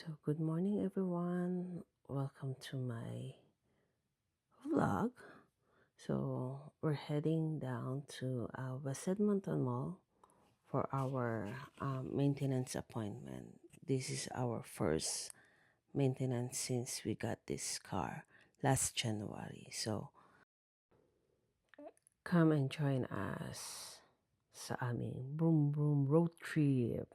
So, good morning, everyone. Welcome to my vlog. So, we're heading down to West Edmonton Mall for our maintenance appointment. This is our first maintenance since we got this car last January. So, come and join us sa aming Broom Broom Road Trip.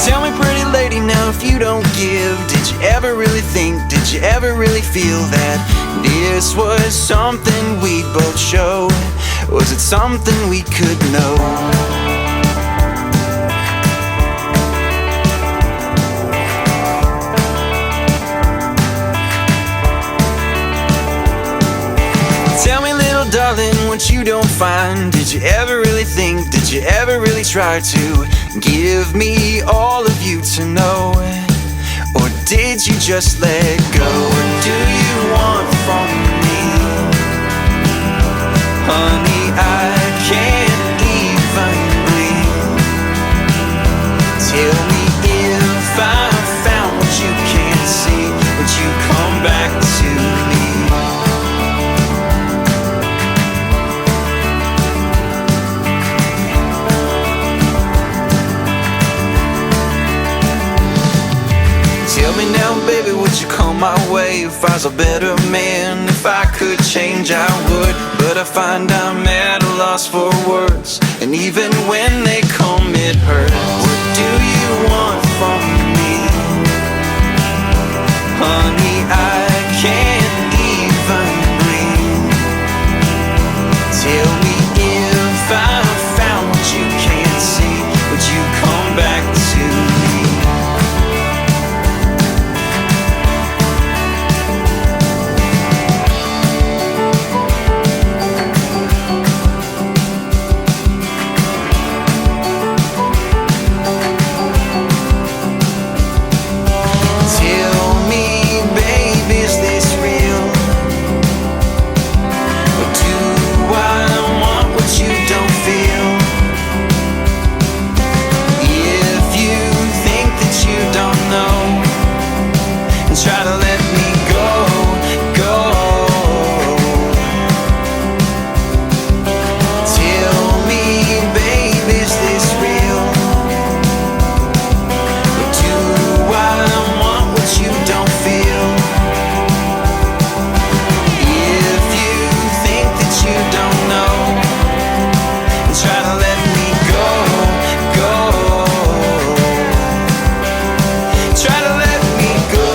Tell me, pretty lady, now if you don't give, did you ever really think, did you ever really feel that this was something we'd both show? Was it something we could know? Tell me, little darling, what you don't find. Did you ever really think, did you ever really try to give me all of you to know? Or did you just let go? What do you want from me? Honey, I can't even breathe. Tell me, if I found what you can't see, would you come back to me? Tell me now, baby, would you come my way if I was a better man? If I could change, I would. But I find I'm at a loss for words, and even when they come, it hurts. What do you want from me? Honey, I can't even breathe. Tell me, if I found what you can't see, would you come back to me? Try to let me go, go. Tell me, babe, is this real? Or do I want what you don't feel? If you think that you don't know, try to let me go, go. Try to let me go.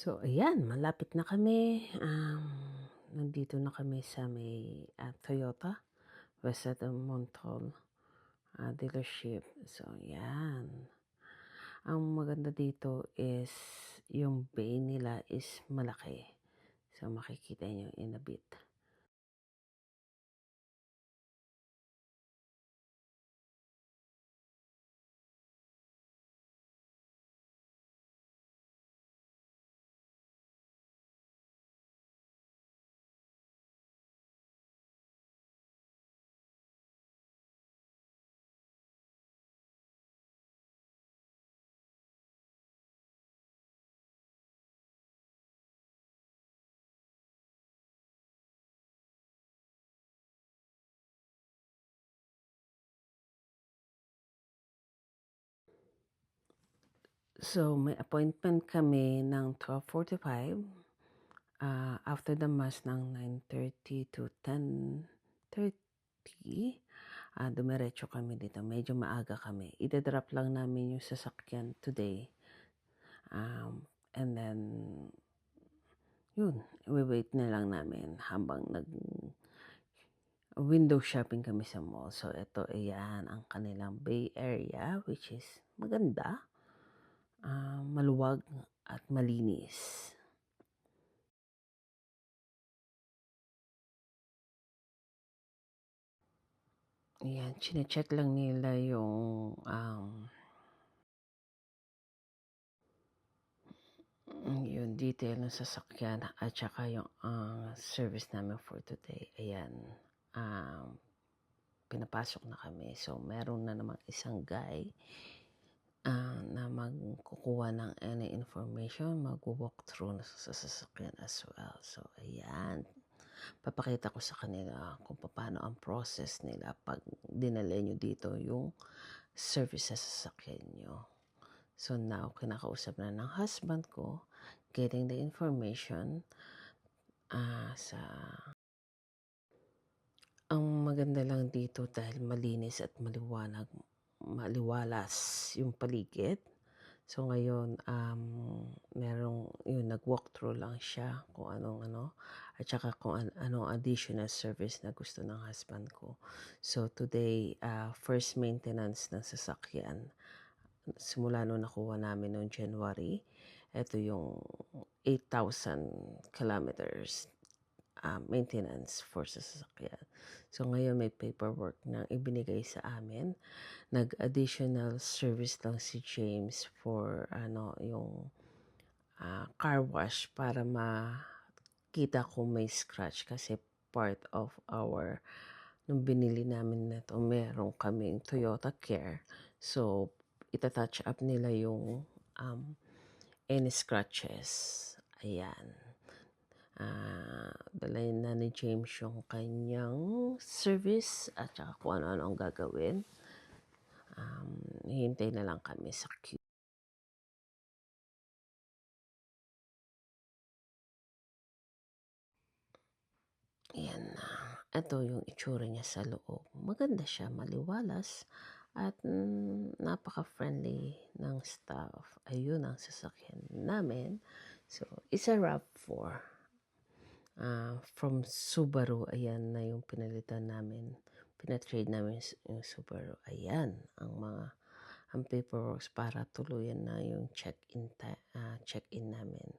So, ayan, malapit na kami. Nandito na kami sa may Toyota, West Edmonton dealership. So, ayan. Ang maganda dito is yung bay nila is malaki. So, makikita nyo in a bit. So, may appointment kami ng 12:45. After the mass ng 9:30 to 10:30, dumiretso kami dito. Medyo maaga kami. Ida-drop lang namin yung sasakyan today. And then, yun, wait na lang namin habang window shopping kami sa mall. So, ito, ayan, ang kanilang Bay Area, which is maganda, maluwag, at malinis. Ayan, chine-check lang nila yung detail ng sasakyan at saka yung service namin for today. Ayan, pinapasok na kami. So, meron na namang isang guy na magkukuha ng any information, mag-walk through na sa sasakyan as well. So, ayan. Papakita ko sa kanila kung paano ang process nila pag dinala nyo dito yung service sa sasakyan nyo. So, now, kinakausap na ng husband ko, getting the information sa... Ang maganda lang dito dahil malinis at maliwalas yung paligid. So ngayon, merong yung nag-walk through lang siya kung anong at saka kung anong additional service na gusto ng husband ko. So today, first maintenance ng sasakyan. Simula nung nakuha namin noong January, ito yung 8,000 kilometers maintenance for sa sasakyan. So ngayon may paperwork na ibinigay sa amin. Nag-additional service lang si James for yung car wash para makita kung may scratch kasi part of our nung binili namin nito meron kaming Toyota Care. So itatouch up nila yung any scratches. Ayan. Dalayan na ni James yung kanyang service at saka kung ano-ano ang gagawin. Hintay na lang kami sa queue. Ayan na. Ito yung itsura niya sa loob. Maganda siya, maliwalas at napaka-friendly ng staff. Ayun ang sasakyan namin. So, it's a RAV4. From Subaru, ayan na yung pinalitan namin. Pinatrade namin yung Subaru. Ayan ang paperwork para tuluyan na yung check-in namin.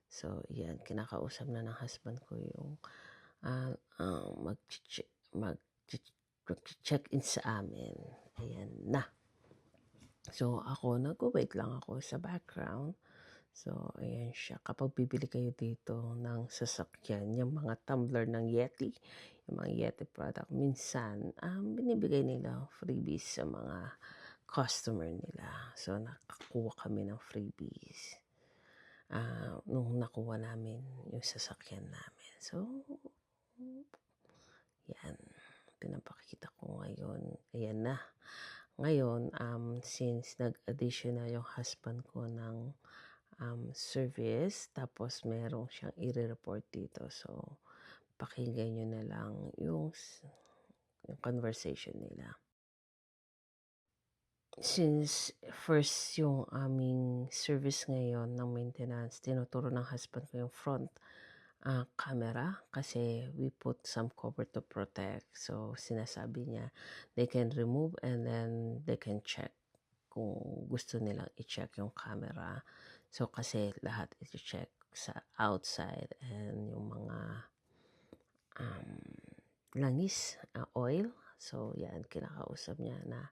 So, yan, kinakausap na ng husband ko yung mag-check-in sa amin. Ayan na. So, ako, nag-wait lang ako sa background. So, ayan siya. Kapag bibili kayo dito ng sasakyan, yung mga tumbler ng Yeti, yung mga Yeti product, minsan, binibigay nila freebies sa mga customer nila. So, nakakuha kami ng freebies nung nakuha namin yung sasakyan namin. So, yan. Pinapakita ko ngayon. Ayan na. Ngayon, since nag-additional yung husband ko ng service, tapos merong siyang i-report dito. So, pakinggan nyo na lang yung conversation nila. Since first yung aming service ngayon ng maintenance, tinuturo ng husband ko yung front camera kasi we put some cover to protect. So, sinasabi niya, they can remove and then they can check kung gusto nilang i-check yung camera. So, kasi lahat i-check sa outside and yung mga langis, oil. So, yan, kinakausap niya na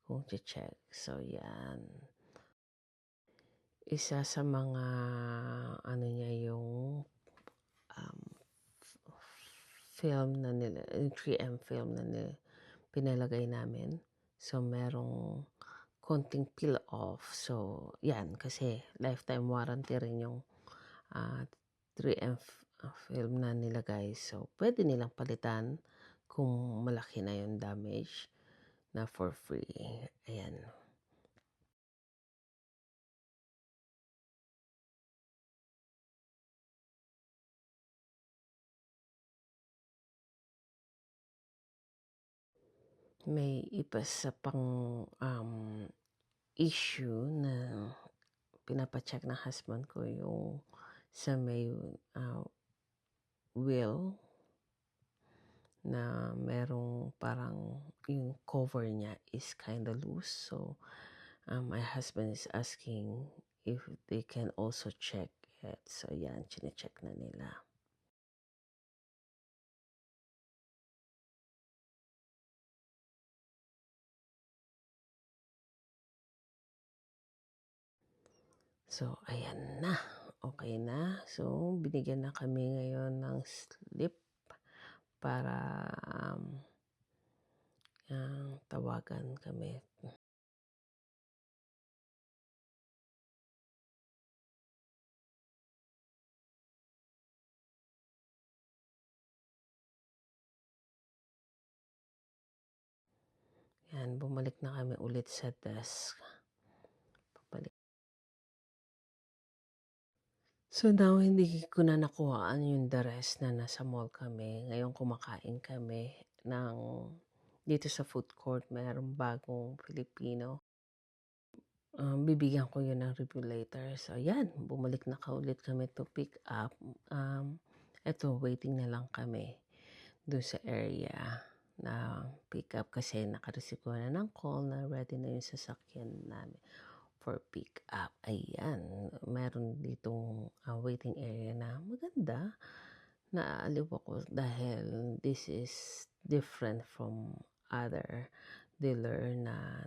kung i-check. So, yan. Isa sa mga niya yung film na nila, 3M film na nila, pinalagay namin. So, merong konting peel off. So, yan, kasi lifetime warranty rin yung 3M film na nilagay. So, pwede nilang palitan kung malaki na yung damage na for free. Ayan. may isa pang issue na pinapacheck ng husband ko yung sa may will na merong parang yung cover niya is kind of loose. So, my husband is asking if they can also check it. So, yan, chinecheck na nila. So, ayan na. Okay na. So, binigyan na kami ngayon ng slip para tawagan kami. Yan, bumalik na kami ulit sa desk. So now, hindi ko na nakuhaan yung the rest na nasa mall kami. Ngayon kumakain kami dito sa food court. Mayroong bagong Filipino. Bibigyan ko yun ng review later. So yan, bumalik na ulit kami to pick up. Eto, waiting na lang kami doon sa area na pick up kasi nakareceive ko na ng call na ready na yung sasakyan namin for pick up. Ayan, meron ditong waiting area na maganda. Naaaliw ako dahil this is different from other dealer na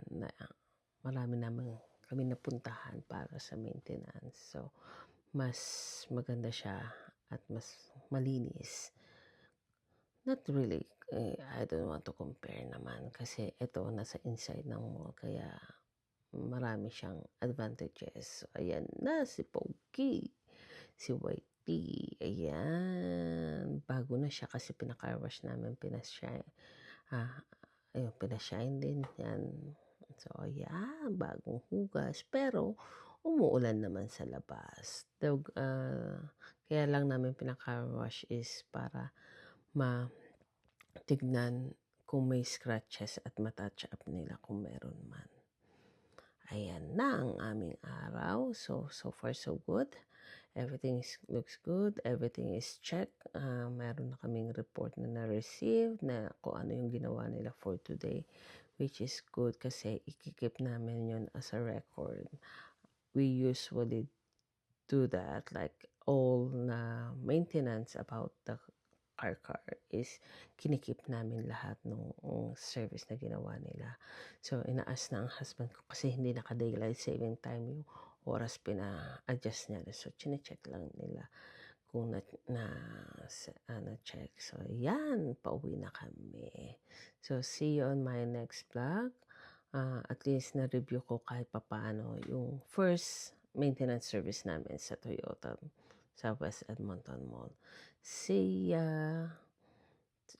marami naman kami napuntahan para sa maintenance. So, mas maganda siya at mas malinis. Not really, I don't want to compare naman kasi ito nasa inside ng mall kaya marami siyang advantages. So, ayan na si Pogi, si Whitey. Ayan, bago na siya kasi pinaka-wash namin, pinashine din yan. So, ayan, bagong hugas. Pero, umuulan naman sa labas. Kaya lang namin pinaka-wash is para matignan kung may scratches at matouch up nila kung meron man. Ayan na ang aming araw. So far so good. Everything looks good. Everything is checked. Meron na kaming report na na-receive na kung ano yung ginawa nila for today. Which is good kasi ikikip namin yun as a record. We usually do that. Like all na maintenance about our car is kinikip namin lahat ng service na ginawa nila. So, inaas na ang husband ko kasi hindi naka-daylight saving time yung oras pina-adjust niya. So, chinecheck lang nila kung na-check. So, yan, pauwi na kami. So, see you on my next vlog. At least na-review ko kahit papaano yung first maintenance service namin sa Toyota sa West Edmonton Mall. See ya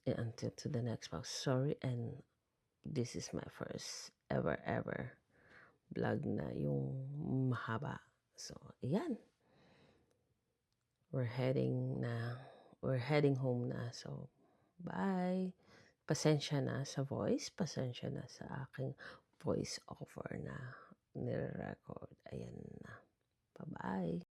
until to the next vlog. Sorry, and this is my first ever vlog na yung mahaba. So, ayan. We're heading home na. So, bye. Pasensya na sa voice. Pasensya na sa aking voice over na nire-record. Ayan na. Bye-bye.